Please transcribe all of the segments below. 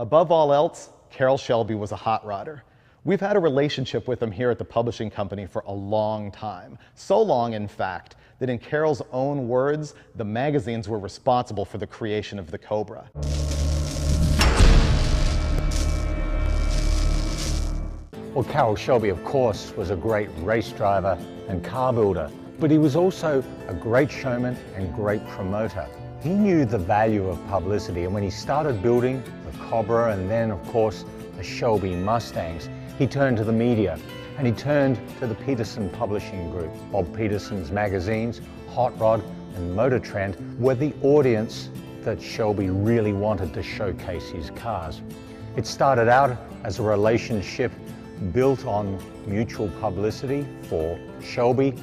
Above all else, Carroll Shelby was a hot rodder. We've had a relationship with him here at the publishing company for a long time. So long, in fact, that in Carroll's own words, the magazines were responsible for the creation of the Cobra. Well, Carroll Shelby, of course, was a great race driver and car builder, but he was also a great showman and great promoter. He knew the value of publicity, and when he started building the Cobra and then, of course, the Shelby Mustangs, he turned to the media, and he turned to the Petersen publishing group. Bob Petersen's magazines, Hot Rod and Motor Trend, were the audience that Shelby really wanted to showcase his cars. It started out as a relationship built on mutual publicity. For Shelby,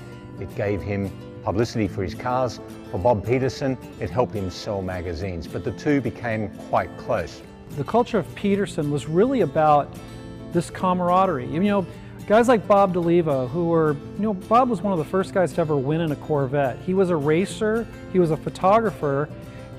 it gave him publicity for his cars. For Bob Petersen, it helped him sell magazines, but the two became quite close. The culture of Petersen was really about this camaraderie. You know, guys like Bob DeLeva, who were, Bob was one of the first guys to ever win in a Corvette. He was a racer, he was a photographer,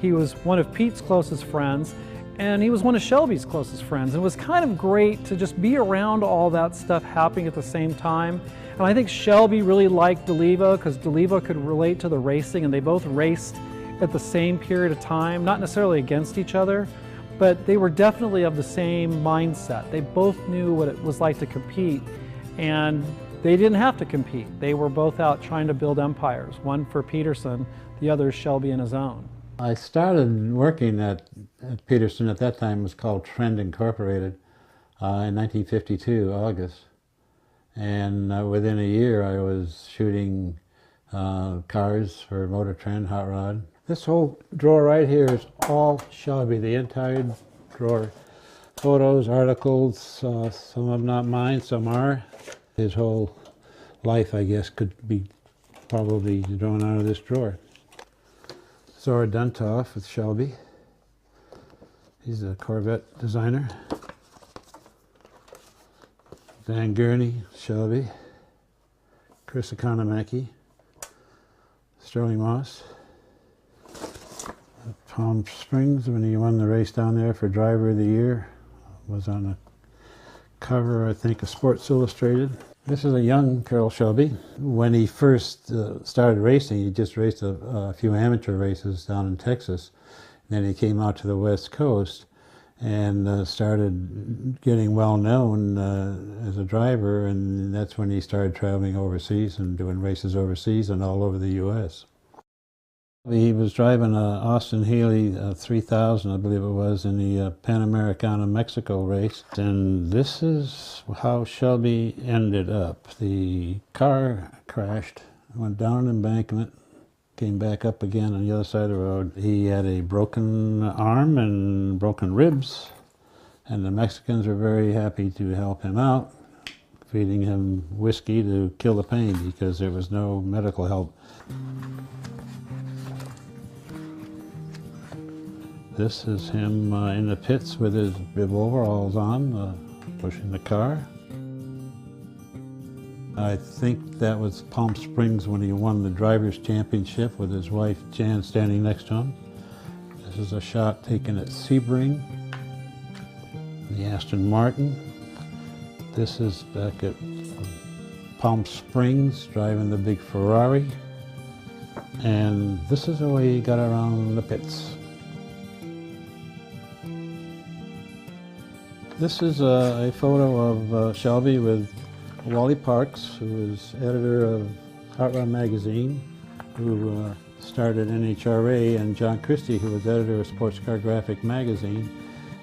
he was one of Pete's closest friends, and he was one of Shelby's closest friends. It was kind of great to just be around all that stuff happening at the same time. And I think Shelby really liked DeLeva because DeLeva could relate to the racing, and they both raced at the same period of time, not necessarily against each other, but they were definitely of the same mindset. They both knew what it was like to compete, and they didn't have to compete. They were both out trying to build empires, one for Petersen, the other Shelby in his own. I started working at Petersen. At that time it was called Trend Incorporated, in 1952, August. And within a year I was shooting cars for Motor Trend, Hot Rod. This whole drawer right here is all Shelby, the entire drawer. Photos, articles, some of them not mine, some are. His whole life, I guess, could be probably drawn out of this drawer. Zora Duntov with Shelby. He's a Corvette designer. Van Gurney, Shelby. Chris Economaki. Sterling Moss. Palm Springs, when he won the race down there for Driver of the Year, was on a cover, I think, of Sports Illustrated. This is a young Carroll Shelby. When he first started racing, he just raced a few amateur races down in Texas. Then he came out to the West Coast and started getting well known as a driver, and that's when he started traveling overseas and doing races overseas and all over the U.S. He was driving a Austin Healey 3000, I believe it was, in the Pan Americana Mexico race. And this is how Shelby ended up. The car crashed, went down an embankment, came back up again on the other side of the road. He had a broken arm and broken ribs, and the Mexicans were very happy to help him out, feeding him whiskey to kill the pain because there was no medical help. This is him in the pits with his bib overalls on, pushing the car. I think that was Palm Springs when he won the Drivers' Championship with his wife Jan standing next to him. This is a shot taken at Sebring, the Aston Martin. This is back at Palm Springs driving the big Ferrari. And this is the way he got around the pits. This is a photo of Shelby with Wally Parks, who was editor of Hot Rod magazine, who started NHRA, and John Christie, who was editor of Sports Car Graphic magazine,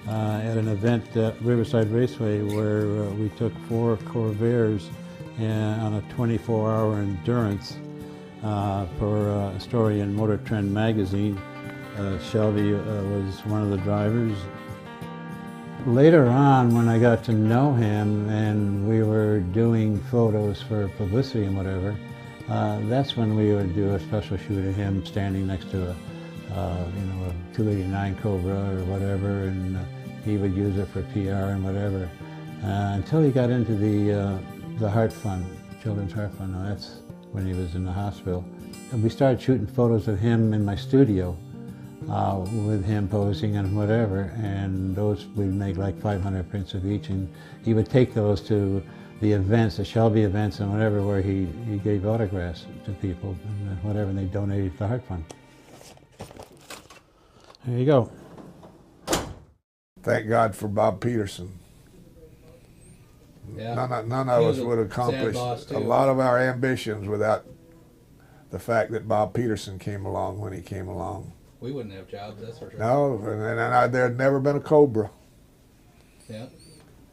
at an event at Riverside Raceway where we took 4 Corvairs on a 24-hour endurance for a story in Motor Trend magazine. Shelby was one of the drivers. Later on, when I got to know him and we were doing photos for publicity and whatever, that's when we would do a special shoot of him standing next to a 289 Cobra or whatever, and he would use it for PR and whatever, until he got into the Heart Fund, Children's Heart Fund. Now that's when he was in the hospital. And we started shooting photos of him in my studio with him posing and whatever, and those would make like 500 prints of each, and he would take those to the events, the Shelby events and whatever, where he gave autographs to people and whatever, and they donated to the Heart Fund. There you go. Thank God for Bob Petersen. Yeah. None of us would accomplish a lot of our ambitions without the fact that Bob Petersen came along when he came along. We wouldn't have jobs, that's for sure. No, and there had never been a Cobra. Yeah.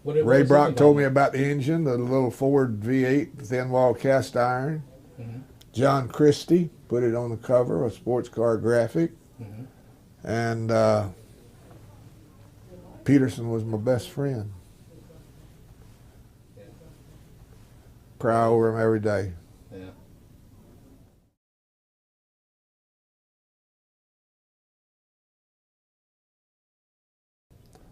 Ray Brock told me about the engine, the little Ford V8 thin wall cast iron. Mm-hmm. John Christie put it on the cover, a sports car graphic. Mm-hmm. And Petersen was my best friend. Yeah. Cry over him every day. Yeah.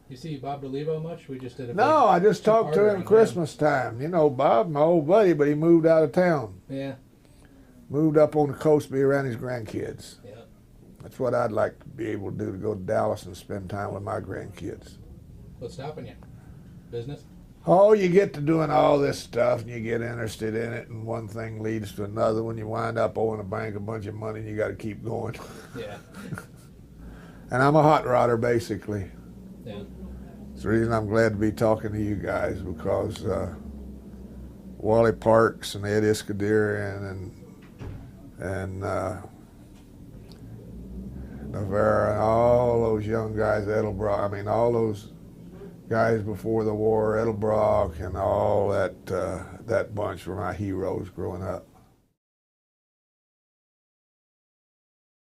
You see Bob DeLevo much? We just did a No, I just talked to two-parter him on Christmas time. You know, Bob, my old buddy, but he moved out of town. Yeah. Moved up on the coast to be around his grandkids. Yeah. That's what I'd like to be able to do, to go to Dallas and spend time with my grandkids. What's stopping you? Business? Oh, you get to doing all this stuff and you get interested in it, and one thing leads to another. When you wind up owing a bank a bunch of money, and you got to keep going. Yeah. And I'm a hot rodder, basically. Yeah. It's the reason I'm glad to be talking to you guys, because Wally Parks and Ed Iskadirian and Navarra and all those young guys, Edelbrock, I mean all those guys before the war, Edelbrock and all that bunch were my heroes growing up.